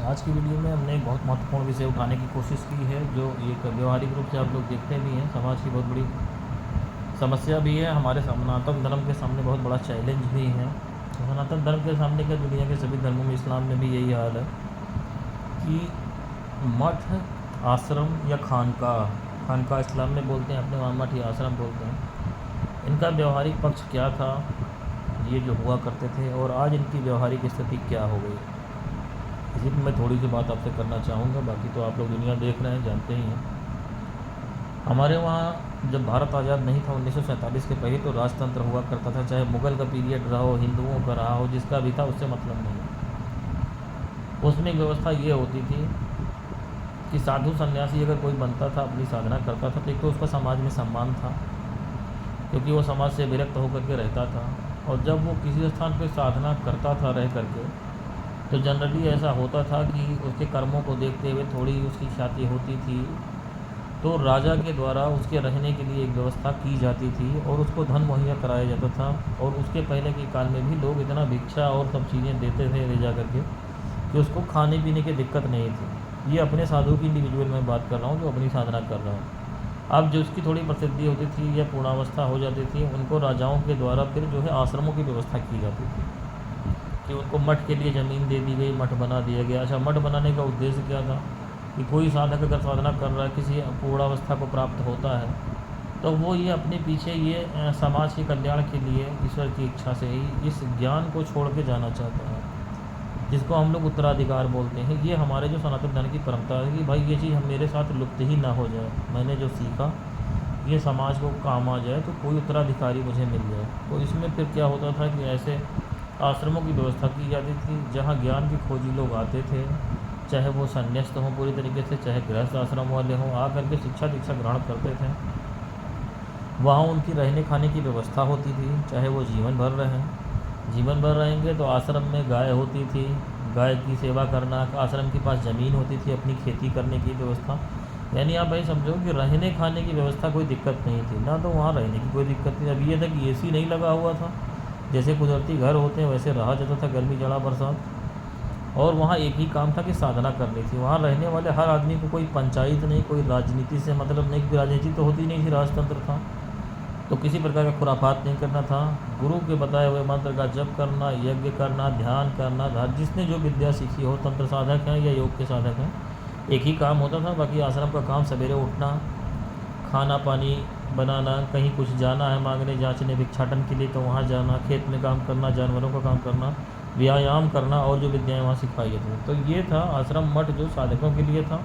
आज की वीडियो में हमने एक बहुत महत्वपूर्ण विषय उठाने की कोशिश की है, जो एक व्यवहारिक रूप से आप लोग देखते भी हैं। समाज की बहुत बड़ी समस्या भी है, हमारे सनातन धर्म के सामने बहुत बड़ा चैलेंज भी है। तो सनातन धर्म के सामने क्या, दुनिया के सभी धर्मों में, इस्लाम में भी यही हाल है कि मठ, आश्रम या खानका इस्लाम में बोलते हैं, अपने वहाँ मठ या आश्रम बोलते हैं। इनका व्यवहारिक पक्ष क्या था, ये जो हुआ करते थे, और आज इनकी व्यवहारिक स्थिति क्या हो गई, इसी पर मैं थोड़ी सी बात आपसे करना चाहूँगा। बाकी तो आप लोग दुनिया देख रहे हैं, जानते ही हैं। हमारे वहाँ जब भारत आज़ाद नहीं था 1947 के पहले, तो राजतंत्र हुआ करता था, चाहे मुग़ल का पीरियड रहा हो, हिंदुओं का रहा हो, जिसका भी था उससे मतलब नहीं। उसमें एक व्यवस्था ये होती थी कि साधु सन्यासी अगर कोई बनता था, अपनी साधना करता था, तो एक तो उसका समाज में सम्मान था, क्योंकि वो समाज से विरक्त होकर के रहता था। और जब वो किसी स्थान पर साधना करता था रह करके, तो जनरली ऐसा होता था कि उसके कर्मों को देखते हुए थोड़ी उसकी ख्याति होती थी, तो राजा के द्वारा उसके रहने के लिए एक व्यवस्था की जाती थी और उसको धन मुहैया कराया जाता था। और उसके पहले के काल में भी लोग इतना भिक्षा और सब चीज़ें देते थे ले जा करके कि उसको खाने पीने की दिक्कत नहीं थी। ये अपने साधु की इंडिविजुअल में बात कर रहा हूँ, जो अपनी साधना कर रहा हूँ। अब जो उसकी थोड़ी प्रसिद्धि होती थी या पूर्णावस्था हो जाती थी, उनको राजाओं के द्वारा फिर जो है आश्रमों की व्यवस्था की जाती थी कि उनको मठ के लिए ज़मीन दे दी गई, मठ बना दिया गया। अच्छा, मठ बनाने का उद्देश्य क्या था कि कोई साधक अगर साधना कर रहा है, किसी पूर्णावस्था को प्राप्त होता है, तो वो ये अपने पीछे ये समाज के कल्याण के लिए ईश्वर की इच्छा से ही इस ज्ञान को छोड़ के जाना चाहता है, जिसको हम लोग उत्तराधिकार बोलते हैं। ये हमारे जो सनातन धर्म की परंपरा है कि भाई ये चीज़ हम मेरे साथ लुप्त ही ना हो जाए, मैंने जो सीखा ये समाज को काम आ जाए, तो कोई उत्तराधिकारी मुझे मिल जाए। तो इसमें फिर क्या होता था कि ऐसे आश्रमों की व्यवस्था की जाती थी, जहाँ ज्ञान के खोजी लोग आते थे, चाहे वो संन्यास्त हों पूरी तरीके से, चाहे गृहस्थ आश्रम वाले हों, आ करके शिक्षा दीक्षा ग्रहण करते थे। वहाँ उनकी रहने खाने की व्यवस्था होती थी, चाहे वो जीवन भर रहेंगे तो आश्रम में गाय होती थी, गाय की सेवा करना, आश्रम के पास ज़मीन होती थी अपनी खेती करने की व्यवस्था। यानी आप भाई समझो कि रहने खाने की व्यवस्था कोई दिक्कत नहीं थी ना, तो वहाँ रहने की कोई दिक्कत नहीं। अब ये था कि AC नहीं लगा हुआ था, जैसे कुदरती घर होते हैं वैसे रहा जाता था, गर्मी जाड़ा बरसात। और वहाँ एक ही काम था कि साधना करनी थी। वहाँ रहने वाले हर आदमी को कोई पंचायत नहीं, कोई राजनीति से मतलब नहीं, क्योंकि राजनीति तो होती नहीं थी, राजतंत्र था, तो किसी प्रकार का खुराफात नहीं करना था। गुरु के बताए हुए मंत्र का जप करना, यज्ञ करना, ध्यान करना, जिसने जो विद्या सीखी हो, तंत्र साधक हैं या योग के साधक हैं, एक ही काम होता था। बाकी आश्रम का काम सवेरे उठना, खाना पानी बनाना, कहीं कुछ जाना है मांगने जांचने भिक्षाटन के लिए तो वहाँ जाना, खेत में काम करना, जानवरों का काम करना, व्यायाम करना, और जो विद्याएँ वहाँ सिखाई जाती थी। तो ये था आश्रम मठ जो साधकों के लिए था।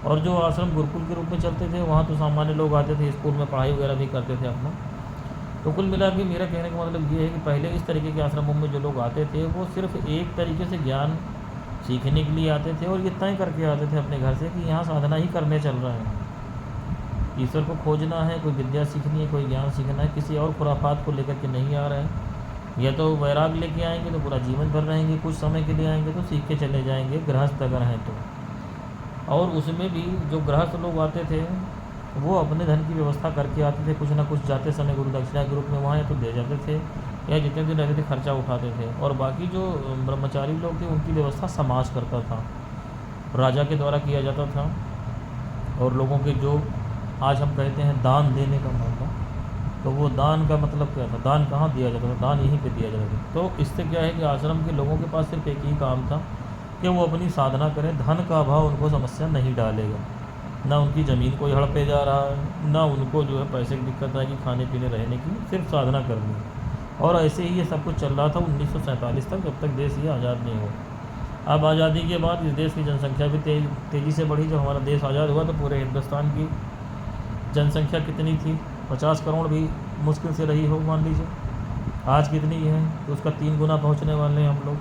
और जो आश्रम गुरुकुल के रूप में चलते थे, वहाँ तो सामान्य लोग आते थे, स्कूल में पढ़ाई वगैरह भी करते थे अपना। तो कुल मिला के मेरा कहने का मतलब ये है कि पहले इस तरीके के आश्रमों में जो लोग आते थे, वो सिर्फ एक तरीके से ज्ञान सीखने के लिए आते थे, और ये तय करके आते थे अपने घर से कि यहाँ साधना ही करने चल रहे हैं, ईश्वर को खोजना है, कोई विद्या सीखनी है, कोई ज्ञान सीखना है, किसी और खुराफात को लेकर के नहीं आ रहे हैं। या तो वैराग लेके आएंगे तो पूरा जीवन भर रहेंगे, कुछ समय के लिए आएंगे तो सीख के चले जाएंगे, गृहस्थ अगर हैं तो। और उसमें भी जो गृहस्थ लोग आते थे, वो अपने धन की व्यवस्था करके आते थे, कुछ ना कुछ जाते समय गुरु दक्षिणा के रूप में वहाँ या तो दे जाते थे, या जितने दिन रहते थे खर्चा उठाते थे। और बाकी जो ब्रह्मचारी लोग थे, उनकी व्यवस्था समाज करता था, राजा के द्वारा किया जाता था। और लोगों के जो आज हम कहते हैं दान देने का मामला, तो वो दान का मतलब क्या था, दान कहाँ दिया जाता था, दान यहीं पे दिया जाता था। तो इससे क्या है कि आश्रम के लोगों के पास सिर्फ एक ही काम था कि वो अपनी साधना करें, धन का अभाव उनको समस्या नहीं डालेगा, ना उनकी ज़मीन कोई हड़पे जा रहा है, ना उनको जो है पैसे की दिक्कत आएगी, खाने पीने रहने की, सिर्फ साधना करनी है। और ऐसे ही ये सब कुछ चल रहा था 1947 तक, जब तक देश ये आज़ाद नहीं हुआ। अब आज़ादी के बाद इस देश की जनसंख्या भी तेज़ी से बढ़ी। जब हमारा देश आज़ाद हुआ तो पूरे हिंदुस्तान की जनसंख्या कितनी थी, 50 करोड़ भी मुश्किल से रही हो, मान लीजिए। आज कितनी है, तो उसका 3 गुना पहुंचने वाले हैं हम लोग।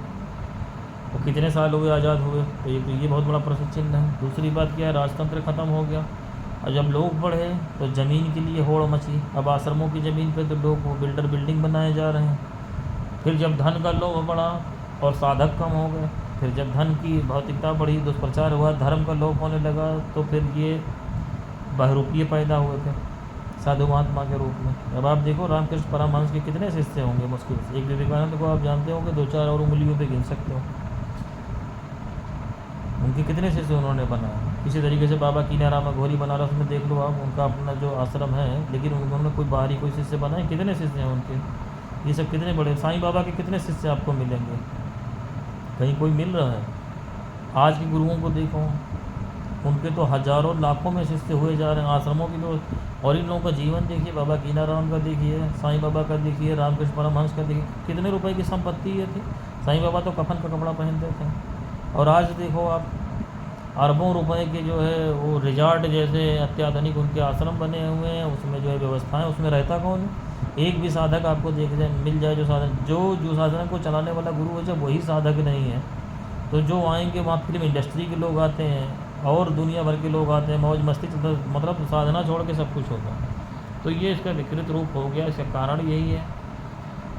तो कितने साल हुए आज़ाद हुए, तो ये बहुत बड़ा प्रश्न चिन्ह है। दूसरी बात क्या है, राजतंत्र ख़त्म हो गया, और जब लोग बढ़े तो ज़मीन के लिए होड़ मची। अब आश्रमों की ज़मीन पे तो लोग वो बिल्डिंग बनाए जा रहे हैं। फिर जब धन का लोभ बढ़ा और साधक कम हो गए, फिर जब धन की भौतिकता बढ़ी, दुष्प्रचार हुआ, धर्म का लोभ होने लगा, तो फिर ये बहरूपीय पैदा हुए थे साधु महात्मा के रूप में। अब आप देखो रामकृष्ण परमहंस के कितने शिष्य होंगे, मुश्किल से एक विवेकानंद को आप जानते होंगे 2-4 और उंगलियों पे गिन सकते हो। उनके कितने शिष्य उन्होंने बनाए। इसी तरीके से बाबा कीनाराम घोरी बनारस में देख लो आप, उनका अपना जो आश्रम है, लेकिन उन्होंने कोई बाहरी कोई शिष्य बनाए, कितने शिष्य हैं उनके। ये सब कितने बड़े, साईं बाबा के कितने शिष्य आपको मिलेंगे, कहीं कोई मिल रहा है। आज के गुरुओं को देखो, उनके तो हज़ारों लाखों में शिष्य हुए जा रहे हैं आश्रमों की तो। और इन लोगों का जीवन देखिए, बाबा कीनाराम का देखिए, साईं बाबा का देखिए, रामकृष्ण परमहंस का देखिए, कितने रुपए की संपत्ति ये थी। साईं बाबा तो कफन का कपड़ा पहनते थे, और आज देखो आप अरबों रुपए के जो है वो रिजॉर्ट जैसे अत्याधुनिक उनके आश्रम बने हुए हैं, उसमें जो है व्यवस्थाएं, उसमें रहता कौन है। एक भी साधक आपको देख जाए मिल जाए जो साधक जो साधन को चलाने वाला गुरु हो जाए वही साधक नहीं है। तो जो आएंगे वहाँ फिल्म इंडस्ट्री के लोग आते हैं और दुनिया भर के लोग आते हैं, मौज मस्ती मतलब साधना छोड़ के सब कुछ होता है। तो ये इसका विकृत रूप हो गया। इसका कारण यही है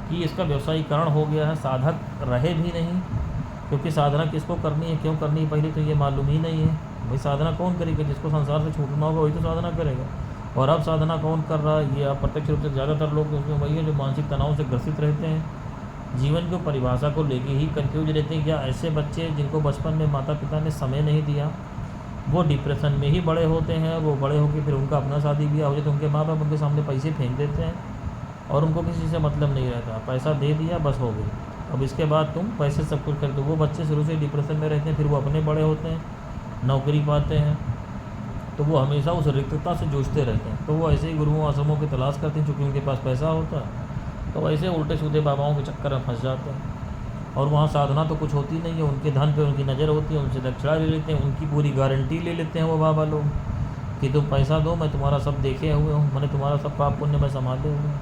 कि इसका व्यवसायीकरण हो गया है, साधक रहे भी नहीं, क्योंकि साधना किसको करनी है, क्यों करनी है, पहले तो ये मालूम ही नहीं है। भाई साधना कौन करेगा, जिसको संसार से छूटना होगा वही तो साधना करेगा। और अब साधना कौन कर रहा है, ये आप प्रत्यक्ष रूप से ज़्यादातर लोग उसमें वही है जो मानसिक तनाव से ग्रसित रहते हैं, जीवन की परिभाषा को लेके ही कंफ्यूज रहते हैं। या ऐसे बच्चे जिनको बचपन में माता पिता ने समय नहीं दिया, वो डिप्रेशन में ही बड़े होते हैं। वो बड़े होकर फिर उनका अपना शादी ब्याह हो जाए तो उनके माँ बाप उनके सामने पैसे फेंक देते हैं और उनको किसी से मतलब नहीं रहता, पैसा दे दिया बस हो गई, अब इसके बाद तुम पैसे सब कुछ कर दो। वो बच्चे शुरू से डिप्रेशन में रहते हैं, फिर वो अपने बड़े होते हैं, नौकरी पाते हैं, तो वो हमेशा उस रिक्तता से जूझते रहते हैं। तो वो ऐसे ही गुरुओं आश्रमों की तलाश करते हैं, चूँकि उनके पास पैसा होता है, तो ऐसे उल्टे सीधे बाबाओं के चक्कर में फंस जाते हैं। और वहाँ साधना तो कुछ होती नहीं है, उनके धन पे उनकी नज़र होती है, उनसे दक्षिणा ले लेते हैं, उनकी पूरी गारंटी ले लेते हैं वो बाबा लोग कि तुम पैसा दो, मैं तुम्हारा सब देखे हुए हूँ, मैंने तुम्हारा सब पाप पुण्य में संभाले हुए हूँ।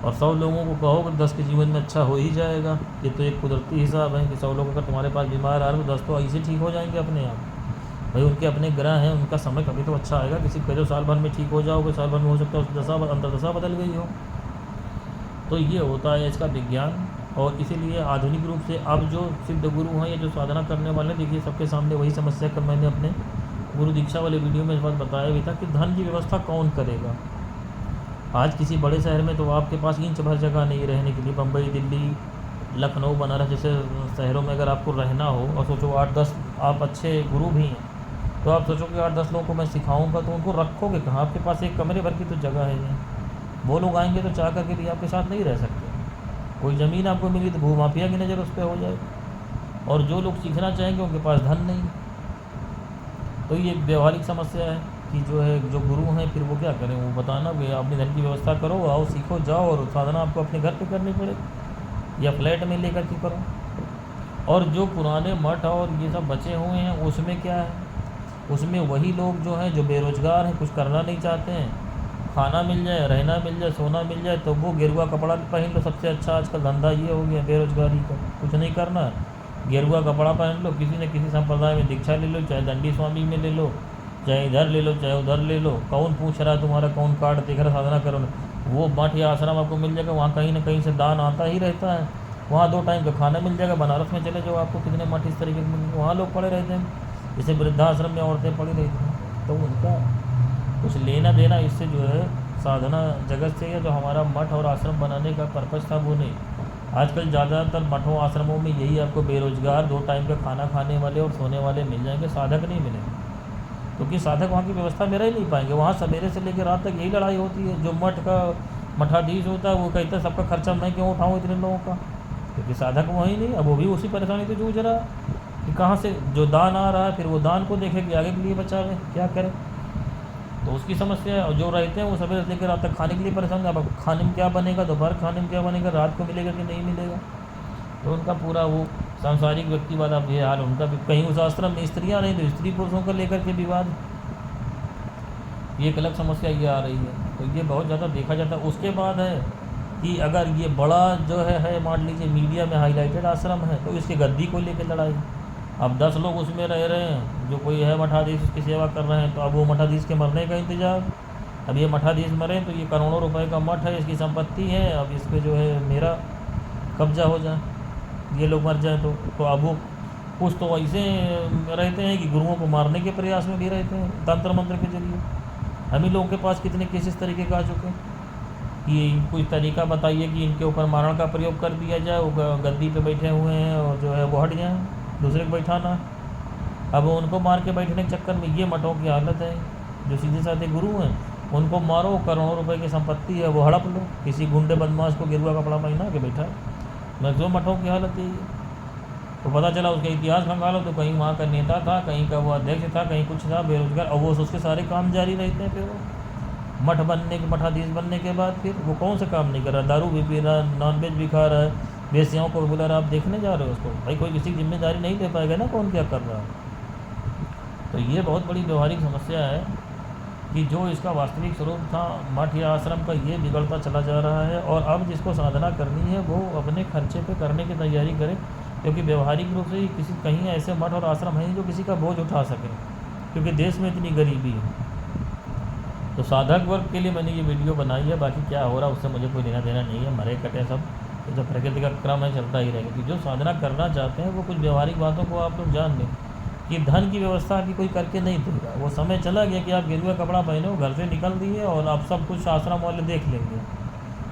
और 100 लोगों को कहो कि 10 के जीवन में अच्छा हो ही जाएगा, ये तो एक कुदरती हिसाब है कि 100 लोग अगर तुम्हारे पास बीमार आ रहे तो 10 तो ऐसे ठीक हो जाएंगे अपने आप। भाई उनके अपने ग्रह हैं, उनका समय कभी तो अच्छा आएगा। किसी कह दो साल भर में ठीक हो जाओगे, साल भर में हो सकता है उसकी दशा अंतर्दशा बदल गई हो। तो ये होता है इसका विज्ञान। और इसीलिए आधुनिक रूप से अब जो सिद्ध गुरु हैं या जो साधना करने वाले, देखिए सबके सामने वही समस्या कर मैंने अपने गुरु दीक्षा वाले वीडियो में इस बात बताया भी था कि धन की व्यवस्था कौन करेगा। आज किसी बड़े शहर में तो आपके पास इंच भर जगह नहीं रहने के लिए। बम्बई, दिल्ली, लखनऊ, बनारस जैसे शहरों में अगर आपको रहना हो और सोचो 8-10 आप अच्छे गुरु भी हैं, तो आप सोचो कि 8-10 लोगों को मैं सिखाऊंगा, तो उनको रखोगे कहाँ। आपके पास एक कमरे भर की तो जगह है नहीं। वो लोग आएंगे तो चाह करके भी आपके साथ नहीं रह सकते। कोई ज़मीन आपको मिली तो भूमाफिया की नज़र उस पर हो जाए। और जो लोग सीखना चाहेंगे उनके पास धन नहीं। तो ये व्यवहारिक समस्या है कि जो है जो गुरु हैं फिर वो क्या करें, वो बताना कि अपने धन की व्यवस्था करो, आओ सीखो जाओ, और साधना आपको अपने घर पे करनी पड़ेगी या फ्लैट में लेकर के करो। और जो पुराने मठ और ये सब बचे हुए हैं उसमें क्या है, उसमें वही लोग जो हैं जो बेरोज़गार हैं, कुछ करना नहीं चाहते हैं, खाना मिल जाए, रहना मिल जाए, सोना मिल जाए, तो वो गेरुआ कपड़ा पहन लो। सबसे अच्छा आजकल धंधा ये हो गया बेरोजगारी का, कुछ नहीं करना, गेरुआ कपड़ा पहन लो, किसी न किसी संप्रदाय में दीक्षा ले लो, चाहे दंडी स्वामी में ले लो, चाहे इधर ले लो, चाहे उधर ले लो। कौन पूछ रहा है तुम्हारा, कौन कार्ड देख रहा, साधना करो। वो मठ या आश्रम आपको मिल जाएगा, वहाँ कहीं ना कहीं से दान आता ही रहता है, वहाँ 2 टाइम का खाना मिल जाएगा। बनारस में चले जाओ, आपको कितने मठ इस तरीके के मिलेंगे, वहाँ लोग पड़े रहते हैं, जैसे वृद्धाश्रम में औरतें पड़ी रहती हैं। तो उनका कुछ लेना देना इससे जो है साधना जगत से, या जो हमारा मठ और आश्रम बनाने का पर्पज़ था वो नहीं। आजकल ज़्यादातर मठों आश्रमों में यही आपको बेरोजगार 2 टाइम का खाना खाने वाले और सोने वाले मिल जाएंगे, साधक नहीं मिलेंगे, क्योंकि साधक वहाँ की व्यवस्था में रह ही नहीं पाएंगे। वहाँ सवेरे से लेकर रात तक यही लड़ाई होती है। जो मठ का मठाधीश होता है वो कहता है सबका खर्चा मैं क्यों उठाऊँ इतने लोगों का, क्योंकि साधक वहीं नहीं। अब वो भी उसी परेशानी से जूझ रहा है कि कहाँ से जो दान आ रहा है, फिर वो दान को देखे कि आगे के लिए बचावे, क्या करें। तो उसकी समस्या है। और जो रहते हैं वो सवेरे से लेकर रात तक खाने के लिए परेशान है। अब खाने में क्या बनेगा, दोपहर खाने में क्या बनेगा, रात को मिलेगा कि नहीं मिलेगा। तो उनका पूरा वो सांसारिक व्यक्ति वाला ये हाल उनका भी। कहीं उस आश्रम में स्त्रियाँ नहीं तो स्त्री पुरुषों को लेकर के विवाद, ये एक अलग समस्या ये आ रही है। तो ये बहुत ज़्यादा देखा जाता है। उसके बाद है कि अगर ये बड़ा जो है मान लीजिए मीडिया में हाईलाइटेड आश्रम है, तो इसके गद्दी को लेकर लड़ाई। अब 10 लोग उसमें रह रहे हैं, जो कोई है मठाधीश उसकी सेवा कर रहे हैं, तो अब वो मठाधीश के मरने का इंतजार। अब ये मठाधीश मरे तो ये करोड़ों रुपए का मठ है, इसकी संपत्ति है, अब इस पर जो है मेरा कब्जा हो जाए, ये लोग मर जाए तो अब वो कुछ तो ऐसे रहते हैं कि गुरुओं को मारने के प्रयास में भी रहते हैं तंत्र मंत्र के जरिए। हम ही लोगों के पास कितने केस इस तरीके का आ चुके हैं कि कोई तरीका बताइए कि इनके ऊपर मारण का प्रयोग कर दिया जाए, वो गद्दी पे बैठे हुए हैं और जो है वो हट जाए, दूसरे को बैठाना। अब उनको मार के बैठने के चक्कर में ये मठों की हालत है। जो सीधे साधे गुरु हैं उनको मारो, करोड़ों रुपए की संपत्ति है वो हड़प लो, किसी गुंडे बदमाश को गेरुआ कपड़ा पहना के बैठा है। मैक्सिमम मठों की हालत यही है। तो पता चला उसका इतिहास खंगालो तो कहीं वहाँ का नेता था, कहीं का वो अध्यक्ष था, कहीं कुछ था, बेरोजगार, और वो उसके सारे काम जारी रहते हैं। फिर वो मठ बनने के मठाधीश बनने के बाद फिर वो कौन सा काम नहीं कर रहा, दारू भी पी रहा है, नॉनवेज भी खा रहा है, वेश्याओं को बुला रहा, आप देखने जा रहे हो उसको, भाई कोई किसी की जिम्मेदारी नहीं ले पाएगा ना कौन क्या कर रहा है। तो ये बहुत बड़ी व्यवहारिक समस्या है कि जो इसका वास्तविक स्वरूप था मठ या आश्रम का, ये बिगड़ता चला जा रहा है। और अब जिसको साधना करनी है वो अपने खर्चे पे करने की तैयारी करे, क्योंकि व्यवहारिक रूप से ही किसी कहीं ऐसे मठ और आश्रम है जो किसी का बोझ उठा सके, क्योंकि देश में इतनी गरीबी है। तो साधक वर्ग के लिए मैंने ये वीडियो बनाई है, बाकी क्या हो रहा है उससे मुझे कोई लेना देना नहीं है, मरे कटे सब, तो जब प्रकृति का क्रम है चलता ही रहेगा। कि जो साधना करना चाहते हैं वो कुछ व्यवहारिक बातों को आप लोग जान लें कि धन की व्यवस्था की कोई करके नहीं देगा। वो समय चला गया कि आप गेरुआ कपड़ा पहने हो, घर से निकल दिए और आप सब कुछ आश्रम वाले देख लेंगे।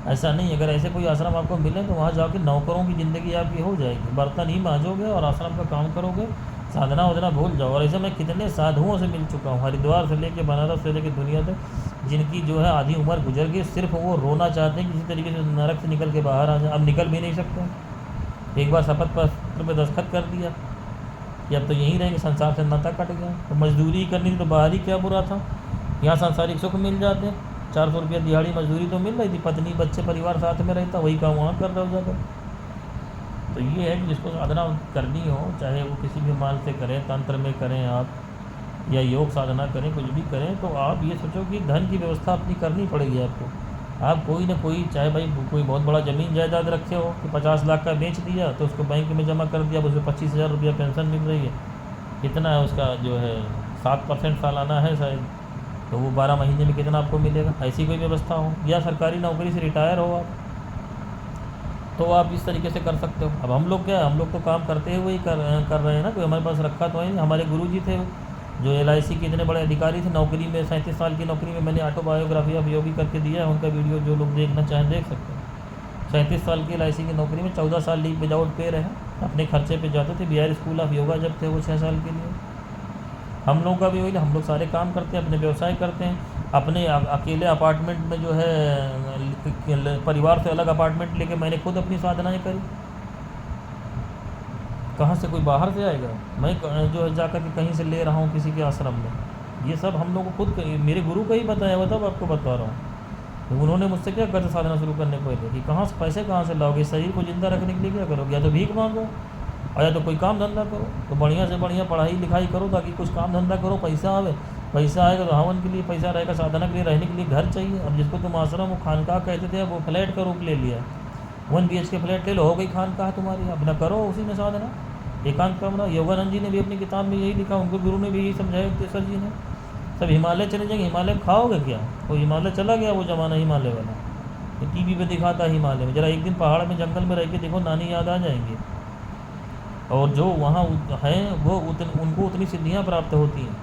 ऐसा नहीं, अगर ऐसे कोई आश्रम आपको मिले तो वहाँ जाके नौकरों की ज़िंदगी आपकी हो जाएगी, बर्तन ही मांजोगे और आश्रम का काम करोगे, साधना वाधना भूल जाओ। और ऐसे मैं कितने साधुओं से मिल चुका हूँ, हरिद्वार से लेके बनारस से लेके दुनिया तक, जिनकी जो है आधी उम्र गुजर गई, सिर्फ वो रोना चाहते हैं किसी तरीके से नरक से निकल के बाहर आ जाए। अब निकल भी नहीं सकते, एक बार शपथ पत्र पर दस्तखत कर दिया कि अब तो यहीं रहेंगे, संसार से नाता कट गया। तो मजदूरी करनी थी तो बाहर ही क्या बुरा था, यहाँ सांसारिक सुख मिल जाते, 400 रुपया दिहाड़ी मजदूरी तो मिल रही थी, पत्नी बच्चे परिवार साथ में रहता, वही काम वहाँ कर रहे हो जाकर। तो ये है कि जिसको साधना करनी हो, चाहे वो किसी भी माल से करें, तंत्र में करें आप, या योग साधना करें, कुछ भी करें, तो आप ये सोचो कि धन की व्यवस्था अपनी करनी पड़ेगी आपको। आप कोई ना कोई, चाहे भाई कोई बहुत बड़ा ज़मीन जायदाद रखे हो कि 50 लाख का बेच दिया तो उसको बैंक में जमा कर दिया, अब उसमें 25,000 रुपया पेंशन मिल रही है, कितना है उसका जो है 7% सालाना है शायद, तो वो 12 महीने में कितना आपको मिलेगा, ऐसी कोई व्यवस्था हो। या सरकारी नौकरी से रिटायर हो आप, तो आप इस तरीके से कर सकते हो। अब हम लोग क्या है, हम लोग तो काम करते हुए ही कर रहे हैं ना, कोई हमारे पास रखा तो है नहीं। हमारे गुरुजी थे जो LIC के इतने बड़े अधिकारी थे, नौकरी में 37 साल की नौकरी में, मैंने ऑटोबायोग्राफी ऑफ योगी करके दिया है, उनका वीडियो जो लोग देखना चाहें देख सकते हैं। 37 साल की LIC की नौकरी में 14 साल लीव विदाउट पे रहे, अपने खर्चे पे जाते थे। बिहार स्कूल ऑफ योगा जब थे वो 6 साल के लिए। हम लोग का भी वही, हम लोग सारे काम करते हैं, अपने व्यवसाय करते हैं, अपने अकेले अपार्टमेंट में जो है परिवार से अलग अपार्टमेंट लेके मैंने खुद अपनी साधनाएँ करी। कहाँ से कोई बाहर से आएगा, मैं जो है जाकर के कहीं से ले रहा हूँ किसी के आश्रम में। ये सब हम लोग को खुद मेरे गुरु का ही बताया हुआ, तब आपको बता रहा हूँ। तो उन्होंने मुझसे क्या कर साधना शुरू करने को पहले कि कहाँ से पैसे कहाँ से लाओगे, शरीर को ज़िंदा रखने के लिए क्या करोगे, या तो भीख मांगो और या तो कोई काम धंधा करो। तो बढ़िया से बढ़िया पढ़ाई लिखाई करो ताकि कुछ काम धंधा करो, पैसा आवे। पैसा आएगा तो हवन के लिए पैसा रहेगा, साधना के लिए, रहने के लिए घर चाहिए। अब जिसको तुम आश्रम वो खानकाह कहते थे, वो फ्लैट का रूप ले लिया, 1 BHK फ्लैट ले लो, हो गई खानकाह तुम्हारी, अपना करो उसी में साधना, एकांत कमरा। योगानंद जी ने भी अपनी किताब में यही लिखा, उनको गुरु ने भी यही समझाया, तेसर जी ने। सब हिमालय चले जाएंगे, हिमालय खाओगे क्या, तो हिमालय चला गया वो ज़माना हिमालय वाला, ये TV पे दिखाता है हिमालय में। ज़रा एक दिन पहाड़ में जंगल में रह के देखो, नानी याद आ जाएंगी। और जो वहाँ हैं वो उनको उतनी सिद्धियाँ प्राप्त होती हैं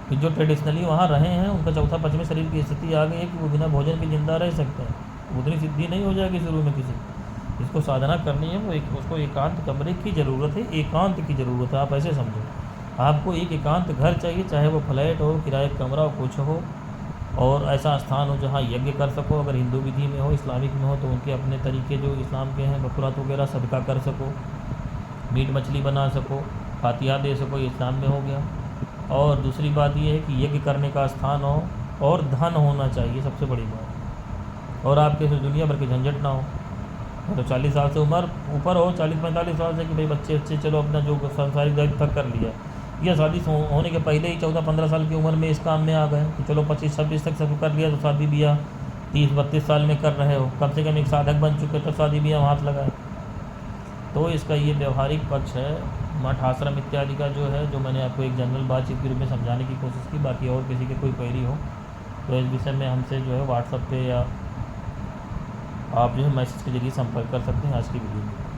कि जो ट्रेडिशनली वहाँ रहे हैं, उनका चौथा पचवें शरीर की स्थिति आ गई है कि वो बिना भोजन के जिंदा रह सकते हैं। उतनी सिद्धि नहीं हो जाएगी शुरू में किसी। जिसको साधना करनी है वो उसको एकांत कमरे की ज़रूरत है, एकांत की ज़रूरत है। आप ऐसे समझो, आपको एक एकांत घर चाहिए, चाहे वो फ्लैट हो, किराए का कमरा हो, कुछ हो, और ऐसा स्थान हो जहाँ यज्ञ कर सको। अगर हिंदू विधि में हो, इस्लामिक में हो, तो उनके अपने तरीके जो इस्लाम के हैं, बकरात वगैरह सदका कर सको, मीट मछली बना सको, फातिहा दे सको, ये इस्लाम में हो गया। और दूसरी बात ये है कि यज्ञ करने का स्थान हो और धन होना चाहिए, सबसे बड़ी बात। और आपके से दुनिया भर की झंझट ना हो, तो 40 साल से उम्र ऊपर हो, 40-45 साल से कि भाई बच्चे अच्छे, चलो अपना जो सांसारिक दायित्व तक कर लिया, या शादी होने के पहले ही 14-15 साल की उम्र में इस काम में आ गए कि चलो 25-26 तक सब कर लिया, तो शादी ब्याह 30-32 साल में कर रहे हो, कम से कम एक साधक बन चुके तो शादी ब्याह हाथ लगाए। तो इसका ये व्यवहारिक पक्ष है मठ आश्रम इत्यादि का, जो है, जो मैंने आपको एक जनरल बातचीत के रूप में समझाने की कोशिश की। बाकी और किसी के कोई क्वेरी हो तो इस विषय में हमसे जो है व्हाट्सएप पे या आप जो है मैसेज के जरिए संपर्क कर सकते हैं। आज की वीडियो में